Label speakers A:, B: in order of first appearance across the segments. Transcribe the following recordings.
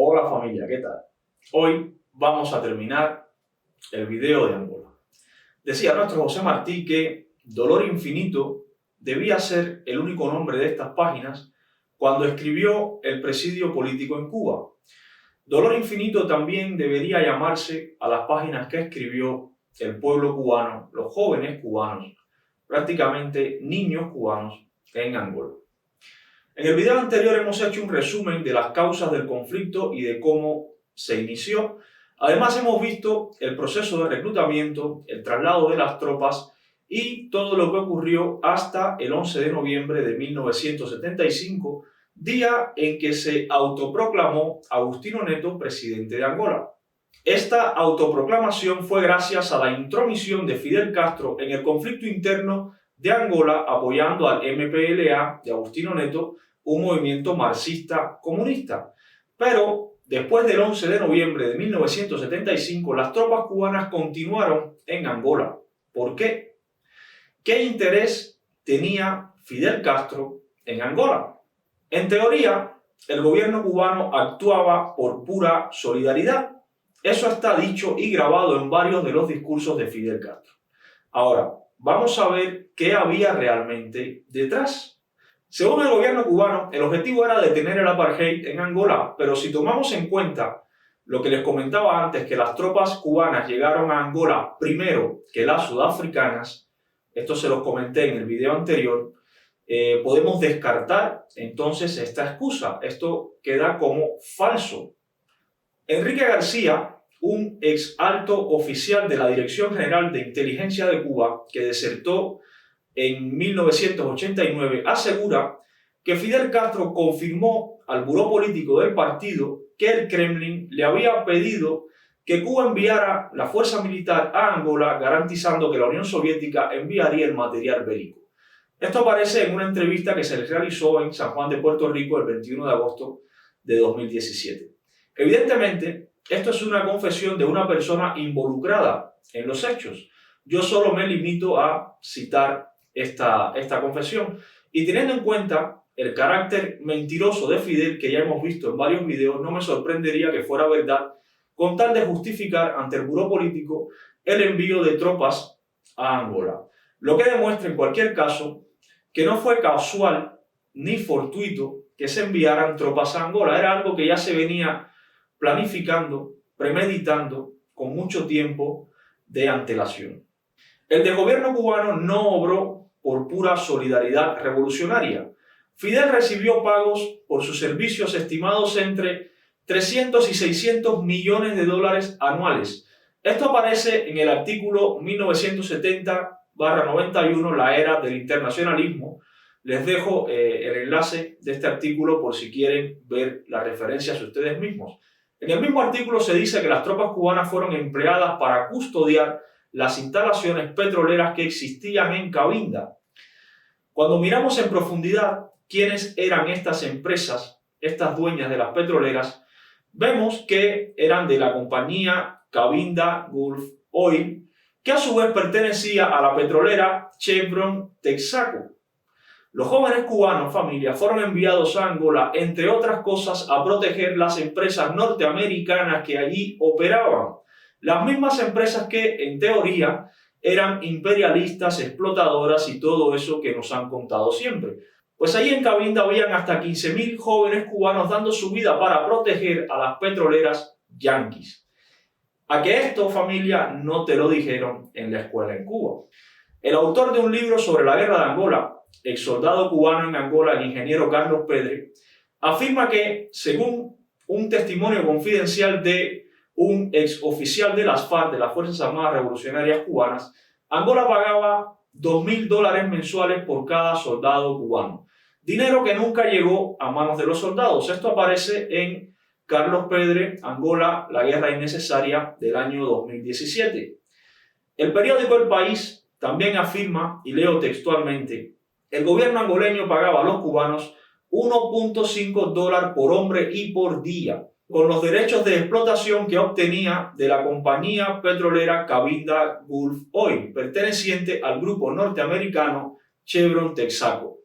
A: Hola familia, ¿qué tal? Hoy vamos a terminar el video de Angola. Decía nuestro José Martí que Dolor Infinito debía ser el único nombre de estas páginas cuando escribió El presidio político en Cuba. Dolor Infinito también debería llamarse a las páginas que escribió el pueblo cubano, los jóvenes cubanos, prácticamente niños cubanos en Angola. En el video anterior hemos hecho un resumen de las causas del conflicto y de cómo se inició. Además hemos visto el proceso de reclutamiento, el traslado de las tropas y todo lo que ocurrió hasta el 11 de noviembre de 1975, día en que se autoproclamó Agustín Neto presidente de Angola. Esta autoproclamación fue gracias a la intromisión de Fidel Castro en el conflicto interno de Angola, apoyando al MPLA de Agustín Neto, un movimiento marxista comunista. Pero después del 11 de noviembre de 1975, las tropas cubanas continuaron en Angola. ¿Por qué? ¿Qué interés tenía Fidel Castro en Angola? En teoría, el gobierno cubano actuaba por pura solidaridad. Eso está dicho y grabado en varios de los discursos de Fidel Castro. Ahora, vamos a ver qué había realmente detrás. Según el gobierno cubano, el objetivo era detener el apartheid en Angola, pero si tomamos en cuenta lo que les comentaba antes, que las tropas cubanas llegaron a Angola primero que las sudafricanas, esto se los comenté en el video anterior, podemos descartar entonces esta excusa. Esto queda como falso. Enrique García, un ex alto oficial de la Dirección General de Inteligencia de Cuba, que desertó en 1989, asegura que Fidel Castro confirmó al buró político del partido que el Kremlin le había pedido que Cuba enviara la fuerza militar a Angola, garantizando que la Unión Soviética enviaría el material bélico. Esto aparece en una entrevista que se les realizó en San Juan de Puerto Rico el 21 de agosto de 2017. Evidentemente, esto es una confesión de una persona involucrada en los hechos. Yo solo me limito a citar esta confesión. Y teniendo en cuenta el carácter mentiroso de Fidel, que ya hemos visto en varios videos, no me sorprendería que fuera verdad, con tal de justificar ante el buró político el envío de tropas a Angola. Lo que demuestra en cualquier caso que no fue casual ni fortuito que se enviaran tropas a Angola. Era algo que ya se venía planificando, premeditando, con mucho tiempo de antelación. El desgobierno cubano no obró por pura solidaridad revolucionaria. Fidel recibió pagos por sus servicios estimados entre 300 y 600 millones de dólares anuales. Esto aparece en el artículo 1970/91, la era del internacionalismo. Les dejo el enlace de este artículo por si quieren ver las referencias ustedes mismos. En el mismo artículo se dice que las tropas cubanas fueron empleadas para custodiar las instalaciones petroleras que existían en Cabinda. Cuando miramos en profundidad quiénes eran estas empresas, estas dueñas de las petroleras, vemos que eran de la compañía Cabinda Gulf Oil, que a su vez pertenecía a la petrolera Chevron Texaco. Los jóvenes cubanos, familia, fueron enviados a Angola, entre otras cosas, a proteger las empresas norteamericanas que allí operaban. Las mismas empresas que, en teoría, eran imperialistas, explotadoras y todo eso que nos han contado siempre. Pues ahí en Cabinda habían hasta 15.000 jóvenes cubanos dando su vida para proteger a las petroleras yanquis. A que esto, familia, no te lo dijeron en la escuela en Cuba. El autor de un libro sobre la guerra de Angola, ex soldado cubano en Angola, el ingeniero Carlos Pedre, afirma que, según un testimonio confidencial de un ex oficial de las FARC, de las Fuerzas Armadas Revolucionarias Cubanas, Angola pagaba $2.000 mensuales por cada soldado cubano. Dinero que nunca llegó a manos de los soldados. Esto aparece en Carlos Pedre, Angola, la guerra innecesaria, del año 2017. El periódico El País también afirma, y leo textualmente, el gobierno angoleño pagaba a los cubanos $1.5 por hombre y por día, con los derechos de explotación que obtenía de la compañía petrolera Cabinda Gulf Oil, perteneciente al grupo norteamericano Chevron Texaco,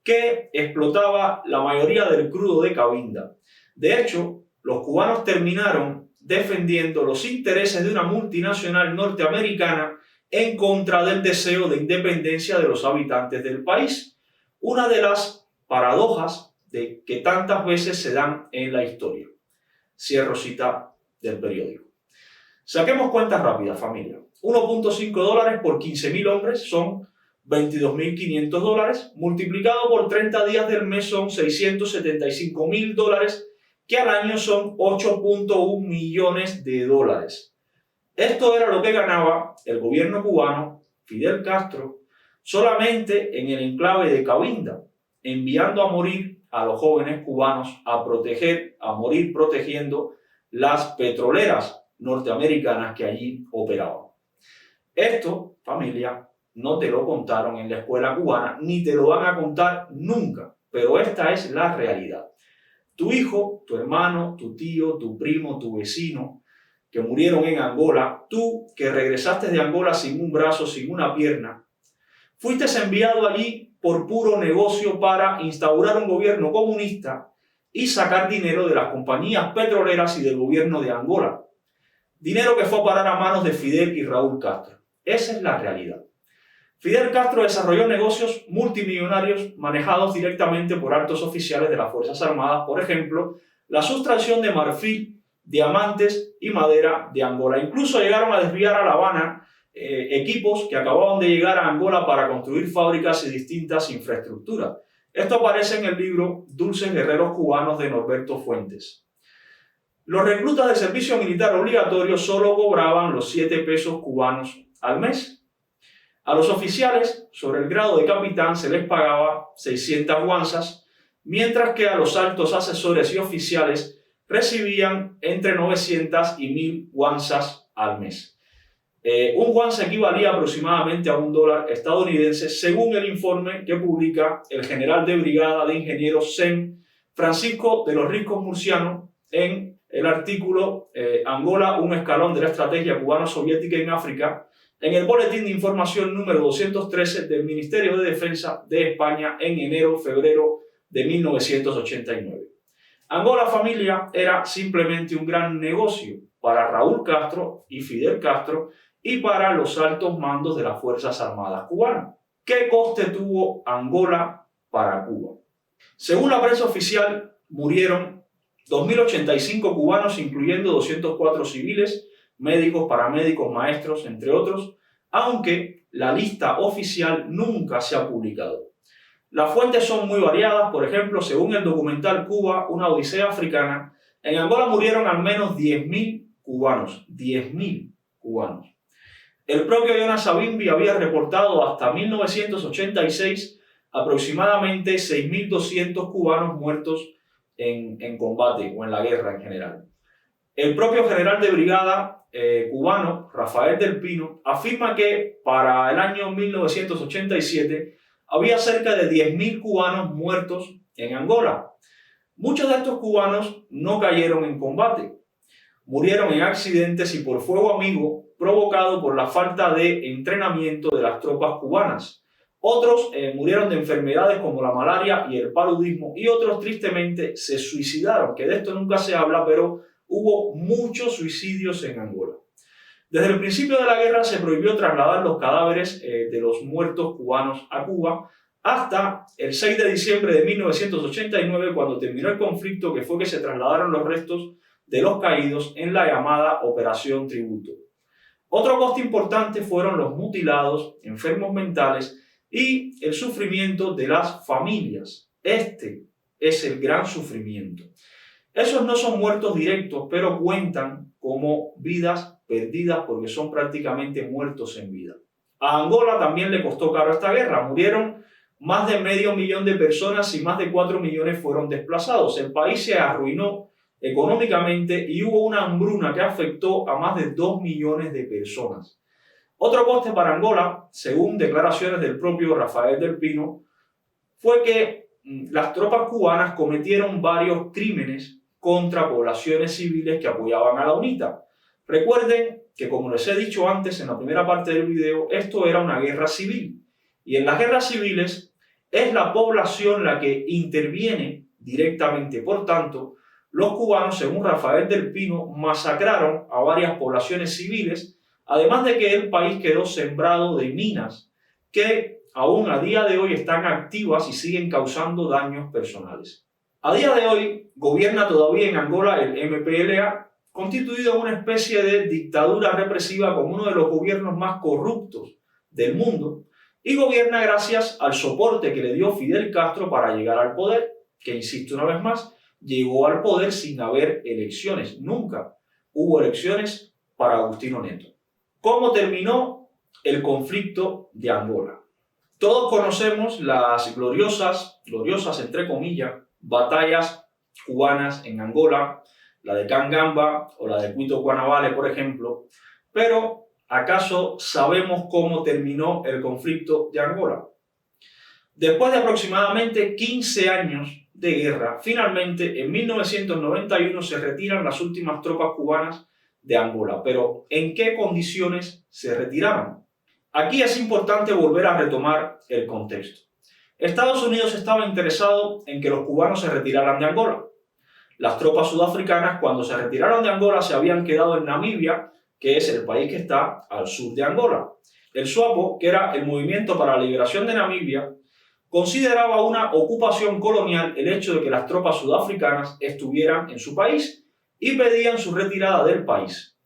A: que explotaba la mayoría del crudo de Cabinda. De hecho, los cubanos terminaron defendiendo los intereses de una multinacional norteamericana en contra del deseo de independencia de los habitantes del país. Una de las paradojas de que tantas veces se dan en la historia. Cierro cita del periódico. Saquemos cuentas rápidas, familia. 1.5 dólares por 15.000 hombres son 22.500 dólares, multiplicado por 30 días del mes son 675.000 dólares, que al año son 8.1 millones de dólares. Esto era lo que ganaba el gobierno cubano, Fidel Castro, solamente en el enclave de Cabinda, enviando a morir a los jóvenes cubanos a morir protegiendo las petroleras norteamericanas que allí operaban. Esto, familia, no te lo contaron en la escuela cubana, ni te lo van a contar nunca, pero esta es la realidad. Tu hijo, tu hermano, tu tío, tu primo, tu vecino, que murieron en Angola, tú que regresaste de Angola sin un brazo, sin una pierna, fuiste enviado allí por puro negocio para instaurar un gobierno comunista y sacar dinero de las compañías petroleras y del gobierno de Angola. Dinero que fue a parar a manos de Fidel y Raúl Castro. Esa es la realidad. Fidel Castro desarrolló negocios multimillonarios manejados directamente por altos oficiales de las Fuerzas Armadas, por ejemplo, la sustracción de marfil, diamantes y madera de Angola. Incluso llegaron a desviar a La Habana equipos que acababan de llegar a Angola para construir fábricas y distintas infraestructuras. Esto aparece en el libro Dulces Guerreros Cubanos de Norberto Fuentes. Los reclutas de servicio militar obligatorio solo cobraban los 7 pesos cubanos al mes. A los oficiales, sobre el grado de capitán, se les pagaba 600 guanzas, mientras que a los altos asesores y oficiales recibían entre 900 y 1000 guanzas al mes. Un guanza equivalía aproximadamente a $1 estadounidense, según el informe que publica el general de brigada de ingenieros SEM, Francisco de los Riscos Murciano, en el artículo Angola, un escalón de la estrategia cubano-soviética en África, en el boletín de información número 213 del Ministerio de Defensa de España en enero-febrero de 1989. Angola, familia, era simplemente un gran negocio para Raúl Castro y Fidel Castro y para los altos mandos de las Fuerzas Armadas cubanas. ¿Qué coste tuvo Angola para Cuba? Según la prensa oficial, murieron 2.085 cubanos, incluyendo 204 civiles, médicos, paramédicos, maestros, entre otros, aunque la lista oficial nunca se ha publicado. Las fuentes son muy variadas. Por ejemplo, según el documental Cuba, una odisea africana, en Angola murieron al menos 10.000 cubanos. 10.000 cubanos. El propio Jonas Savimbi había reportado hasta 1986 aproximadamente 6.200 cubanos muertos en combate o en la guerra en general. El propio general de brigada cubano, Rafael del Pino, afirma que para el año 1987 había cerca de 10.000 cubanos muertos en Angola. Muchos de estos cubanos no cayeron en combate. Murieron en accidentes y por fuego amigo provocado por la falta de entrenamiento de las tropas cubanas. Otros murieron de enfermedades como la malaria y el paludismo, y otros tristemente se suicidaron, que de esto nunca se habla, pero hubo muchos suicidios en Angola. Desde el principio de la guerra se prohibió trasladar los cadáveres de los muertos cubanos a Cuba hasta el 6 de diciembre de 1989, cuando terminó el conflicto, que fue que se trasladaron los restos de los caídos en la llamada Operación Tributo. Otro coste importante fueron los mutilados, enfermos mentales y el sufrimiento de las familias. Este es el gran sufrimiento. Esos no son muertos directos, pero cuentan como vidas perdidas porque son prácticamente muertos en vida. A Angola también le costó caro esta guerra. Murieron más de 500.000 de personas y más de 4 millones fueron desplazados. El país se arruinó económicamente y hubo una hambruna que afectó a más de 2 millones de personas. Otro coste para Angola, según declaraciones del propio Rafael del Pino, fue que las tropas cubanas cometieron varios crímenes contra poblaciones civiles que apoyaban a la UNITA. Recuerden que, como les he dicho antes en la primera parte del video, esto era una guerra civil. Y en las guerras civiles es la población la que interviene directamente. Por tanto, los cubanos, según Rafael del Pino, masacraron a varias poblaciones civiles, además de que el país quedó sembrado de minas que aún a día de hoy están activas y siguen causando daños personales. A día de hoy gobierna todavía en Angola el MPLA, constituido en una especie de dictadura represiva con uno de los gobiernos más corruptos del mundo, y gobierna gracias al soporte que le dio Fidel Castro para llegar al poder, que, insisto una vez más, llegó al poder sin haber elecciones. Nunca hubo elecciones para Agustín Neto. ¿Cómo terminó el conflicto de Angola? Todos conocemos las gloriosas entre comillas, batallas cubanas en Angola, la de Cangamba o la de Cuito Cuanavale, por ejemplo, pero ¿acaso sabemos cómo terminó el conflicto de Angola? Después de aproximadamente 15 años de guerra, finalmente en 1991 se retiran las últimas tropas cubanas de Angola. Pero ¿en qué condiciones se retiraron? Aquí es importante volver a retomar el contexto. Estados Unidos estaba interesado en que los cubanos se retiraran de Angola. Las tropas sudafricanas, cuando se retiraron de Angola, se habían quedado en Namibia, que es el país que está al sur de Angola. El SWAPO, que era el Movimiento para la Liberación de Namibia, consideraba una ocupación colonial el hecho de que las tropas sudafricanas estuvieran en su país y pedían su retirada del país.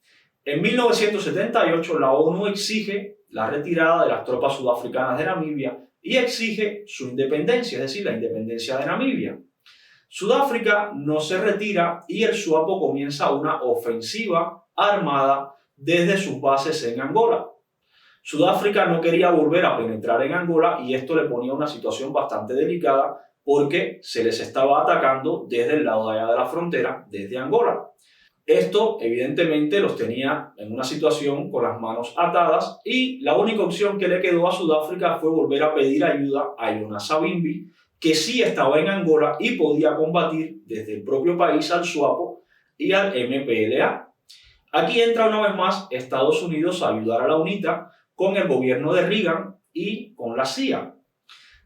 A: En 1978 la ONU exige la retirada de las tropas sudafricanas de Namibia y exige su independencia, es decir, la independencia de Namibia. Sudáfrica no se retira y el SWAPO comienza una ofensiva armada desde sus bases en Angola. Sudáfrica no quería volver a penetrar en Angola y esto le ponía una situación bastante delicada porque se les estaba atacando desde el lado de allá de la frontera, desde Angola. Esto evidentemente los tenía en una situación con las manos atadas y la única opción que le quedó a Sudáfrica fue volver a pedir ayuda a Jonas Savimbi, que sí estaba en Angola y podía combatir desde el propio país al SWAPO y al MPLA. Aquí entra una vez más Estados Unidos a ayudar a la UNITA con el gobierno de Reagan y con la CIA.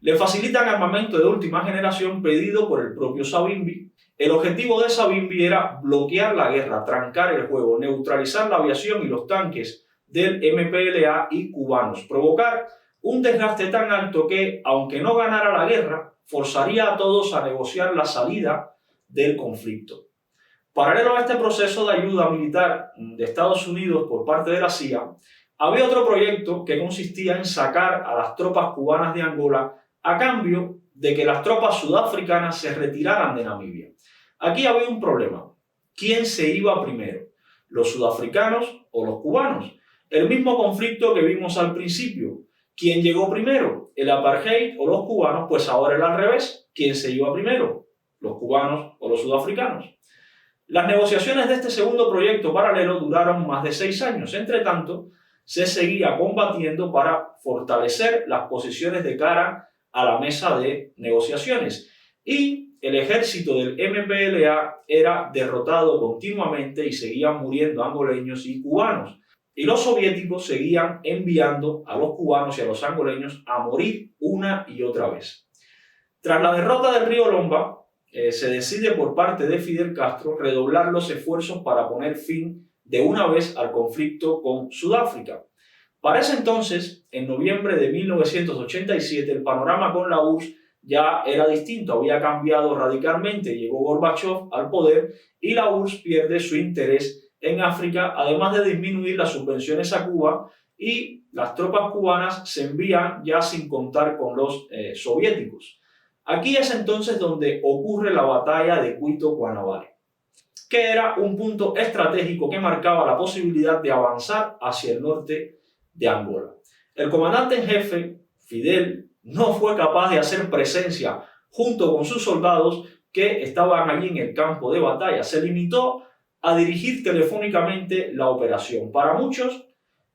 A: Le facilitan armamento de última generación pedido por el propio Savimbi. El objetivo de Savimbi era bloquear la guerra, trancar el juego, neutralizar la aviación y los tanques del MPLA y cubanos, provocar un desgaste tan alto que, aunque no ganara la guerra, forzaría a todos a negociar la salida del conflicto. Paralelo a este proceso de ayuda militar de Estados Unidos por parte de la CIA, había otro proyecto que consistía en sacar a las tropas cubanas de Angola a cambio de que las tropas sudafricanas se retiraran de Namibia. Aquí había un problema. ¿Quién se iba primero? ¿Los sudafricanos o los cubanos? El mismo conflicto que vimos al principio. ¿Quién llegó primero? ¿El apartheid o los cubanos? Pues ahora era al revés. ¿Quién se iba primero? ¿Los cubanos o los sudafricanos? Las negociaciones de este segundo proyecto paralelo duraron más de 6 años. Entre tanto, se seguía combatiendo para fortalecer las posiciones de cara a la mesa de negociaciones. Y el ejército del MPLA era derrotado continuamente y seguían muriendo angoleños y cubanos. Y los soviéticos seguían enviando a los cubanos y a los angoleños a morir una y otra vez. Tras la derrota del río Lomba, se decide por parte de Fidel Castro redoblar los esfuerzos para poner fin de una vez al conflicto con Sudáfrica. Para ese entonces, en noviembre de 1987, el panorama con la URSS ya era distinto, había cambiado radicalmente, llegó Gorbachev al poder y la URSS pierde su interés en África, además de disminuir las subvenciones a Cuba y las tropas cubanas se envían ya sin contar con los soviéticos. Aquí es entonces donde ocurre la batalla de Cuito Cuanavale, que era un punto estratégico que marcaba la posibilidad de avanzar hacia el norte de Angola. El comandante en jefe, Fidel, no fue capaz de hacer presencia junto con sus soldados que estaban allí en el campo de batalla. Se limitó a dirigir telefónicamente la operación. Para muchos,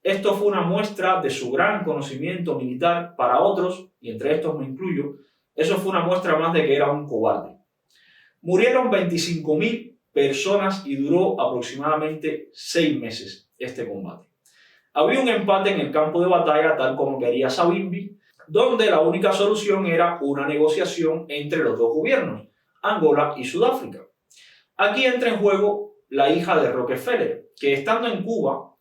A: esto fue una muestra de su gran conocimiento militar. Para otros, y entre estos me incluyo, eso fue una muestra más de que era un cobarde. Murieron 25.000 personas y duró aproximadamente 6 meses este combate. Había un empate en el campo de batalla, tal como quería Savimbi, donde la única solución era una negociación entre los dos gobiernos, Angola y Sudáfrica. Aquí entra en juego la hija de Rockefeller, que estando en Cuba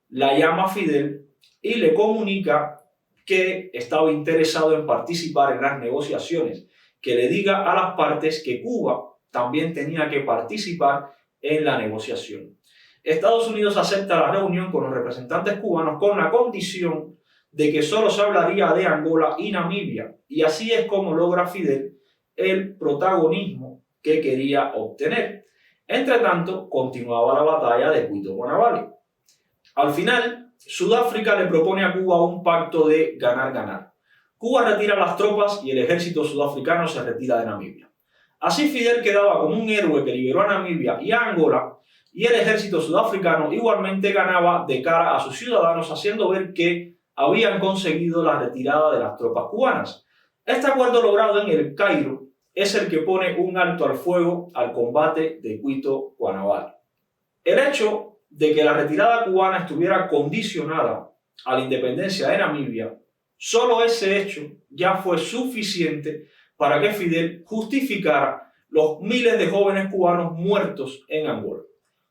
A: la llama a Fidel y le comunica que estaba interesado en participar en las negociaciones, que le diga a las partes que Cuba también tenía que participar en la negociación. Estados Unidos acepta la reunión con los representantes cubanos con la condición de que solo se hablaría de Angola y Namibia, y así es como logra Fidel el protagonismo que quería obtener. Entre tanto, continuaba la batalla de Cuito-Cuanavale. Al final, Sudáfrica le propone a Cuba un pacto de ganar-ganar. Cuba retira las tropas y el ejército sudafricano se retira de Namibia. Así Fidel quedaba como un héroe que liberó a Namibia y a Angola, y el ejército sudafricano igualmente ganaba de cara a sus ciudadanos, haciendo ver que habían conseguido la retirada de las tropas cubanas. Este acuerdo logrado en el Cairo es el que pone un alto al fuego al combate de Cuito-Cuanavale. El hecho de que la retirada cubana estuviera condicionada a la independencia de Namibia, solo ese hecho ya fue suficiente para que Fidel justificara los miles de jóvenes cubanos muertos en Angola.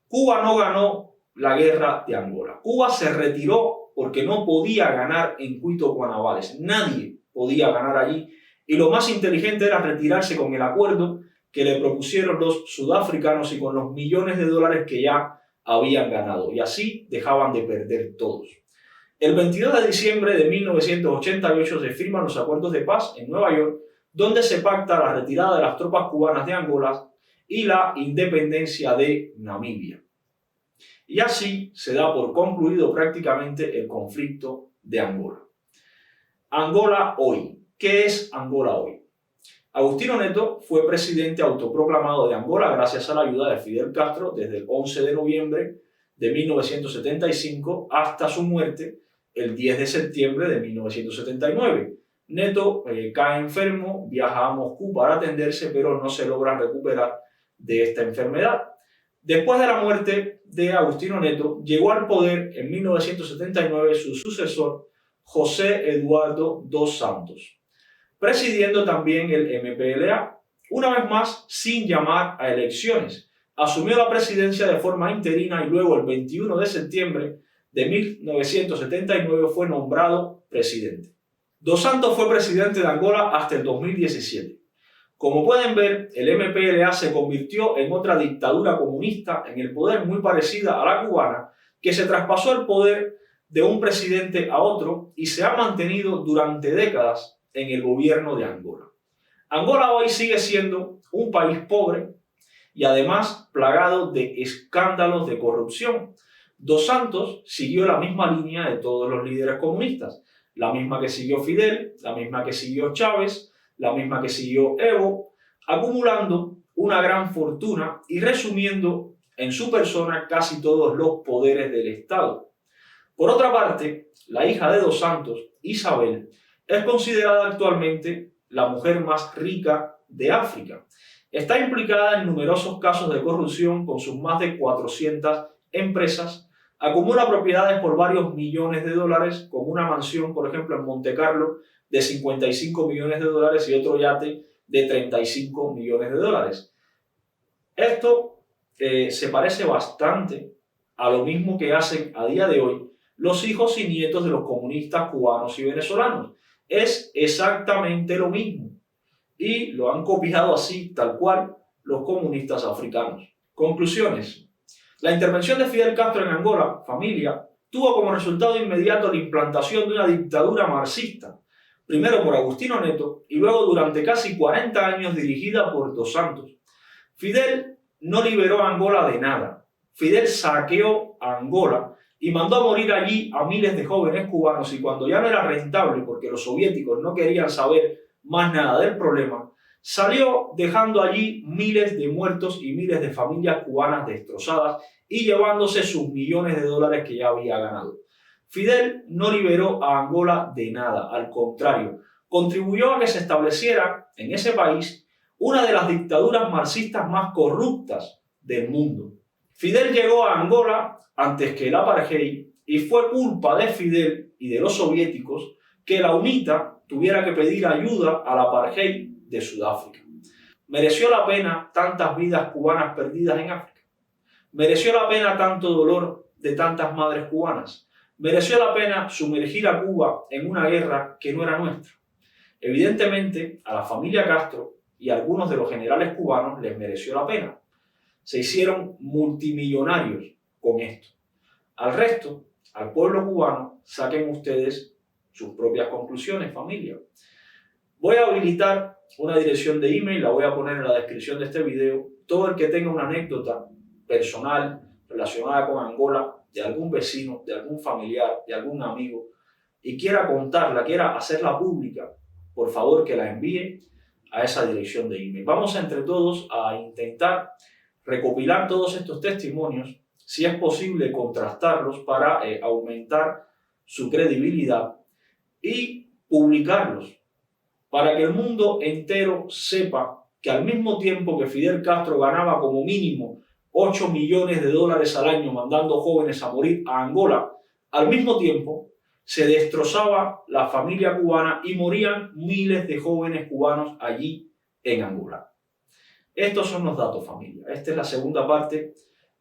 A: Cuba no ganó la guerra de Angola. Cuba se retiró porque no podía ganar en Cuito-Cuanavale. Nadie podía ganar allí. Y lo más inteligente era retirarse con el acuerdo que le propusieron los sudafricanos y con los millones de dólares que ya habían ganado. Y así dejaban de perder todos. El 22 de diciembre de 1988 se firman los acuerdos de paz en Nueva York, donde se pacta la retirada de las tropas cubanas de Angola y la independencia de Namibia. Y así se da por concluido prácticamente el conflicto de Angola. Angola hoy. ¿Qué es Angola hoy? Agustín Neto fue presidente autoproclamado de Angola gracias a la ayuda de Fidel Castro desde el 11 de noviembre de 1975 hasta su muerte el 10 de septiembre de 1979. Neto cae enfermo, viaja a Moscú para atenderse, pero no se logra recuperar de esta enfermedad. Después de la muerte de Agustín Neto, llegó al poder en 1979 su sucesor, José Eduardo dos Santos, presidiendo también el MPLA, una vez más sin llamar a elecciones. Asumió la presidencia de forma interina y luego el 21 de septiembre de 1979 fue nombrado presidente. Dos Santos fue presidente de Angola hasta el 2017. Como pueden ver, el MPLA se convirtió en otra dictadura comunista en el poder muy parecida a la cubana, que se traspasó el poder de un presidente a otro y se ha mantenido durante décadas en el gobierno de Angola. Angola hoy sigue siendo un país pobre y además plagado de escándalos de corrupción. Dos Santos siguió la misma línea de todos los líderes comunistas, la misma que siguió Fidel, la misma que siguió Chávez, la misma que siguió Evo, acumulando una gran fortuna y resumiendo en su persona casi todos los poderes del Estado. Por otra parte, la hija de Dos Santos, Isabel, es considerada actualmente la mujer más rica de África. Está implicada en numerosos casos de corrupción con sus más de 400 empresas, acumula propiedades por varios millones de dólares, como una mansión, por ejemplo, en Monte Carlo, de 55 millones de dólares y otro yate de 35 millones de dólares. Esto se parece bastante a lo mismo que hacen a día de hoy los hijos y nietos de los comunistas cubanos y venezolanos. Es exactamente lo mismo y lo han copiado así, tal cual, los comunistas africanos. Conclusiones. La intervención de Fidel Castro en Angola, familia, tuvo como resultado inmediato la implantación de una dictadura marxista, primero por Agustín Neto y luego durante casi 40 años dirigida por Dos Santos. Fidel no liberó a Angola de nada. Fidel saqueó a Angola y mandó a morir allí a miles de jóvenes cubanos, y cuando ya no era rentable porque los soviéticos no querían saber más nada del problema, salió dejando allí miles de muertos y miles de familias cubanas destrozadas y llevándose sus millones de dólares que ya había ganado. Fidel no liberó a Angola de nada, al contrario, contribuyó a que se estableciera en ese país una de las dictaduras marxistas más corruptas del mundo. Fidel llegó a Angola antes que el apartheid y fue culpa de Fidel y de los soviéticos que la UNITA tuviera que pedir ayuda al apartheid de Sudáfrica. ¿Mereció la pena tantas vidas cubanas perdidas en África? ¿Mereció la pena tanto dolor de tantas madres cubanas? ¿Mereció la pena sumergir a Cuba en una guerra que no era nuestra? Evidentemente, a la familia Castro y a algunos de los generales cubanos les mereció la pena. Se hicieron multimillonarios con esto. Al resto, al pueblo cubano, saquen ustedes sus propias conclusiones, familia. Voy a habilitar una dirección de email, la voy a poner en la descripción de este video. Todo el que tenga una anécdota personal relacionada con Angola, de algún vecino, de algún familiar, de algún amigo, y quiera contarla, quiera hacerla pública, por favor que la envíe a esa dirección de email. Vamos entre todos a intentar recopilar todos estos testimonios, si es posible contrastarlos para aumentar su credibilidad y publicarlos para que el mundo entero sepa que al mismo tiempo que Fidel Castro ganaba como mínimo 8 millones de dólares al año mandando jóvenes a morir a Angola, al mismo tiempo se destrozaba la familia cubana y morían miles de jóvenes cubanos allí en Angola. Estos son los datos, familia. Esta es la segunda parte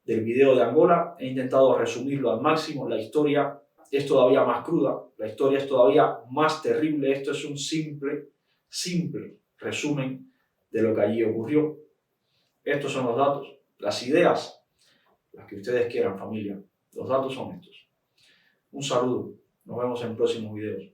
A: del video de Angola. He intentado resumirlo al máximo. La historia es todavía más cruda, la historia es todavía más terrible. Esto es un simple resumen de lo que allí ocurrió. Estos son los datos. Las ideas, las que ustedes quieran, familia. Los datos son estos. Un saludo. Nos vemos en próximos videos.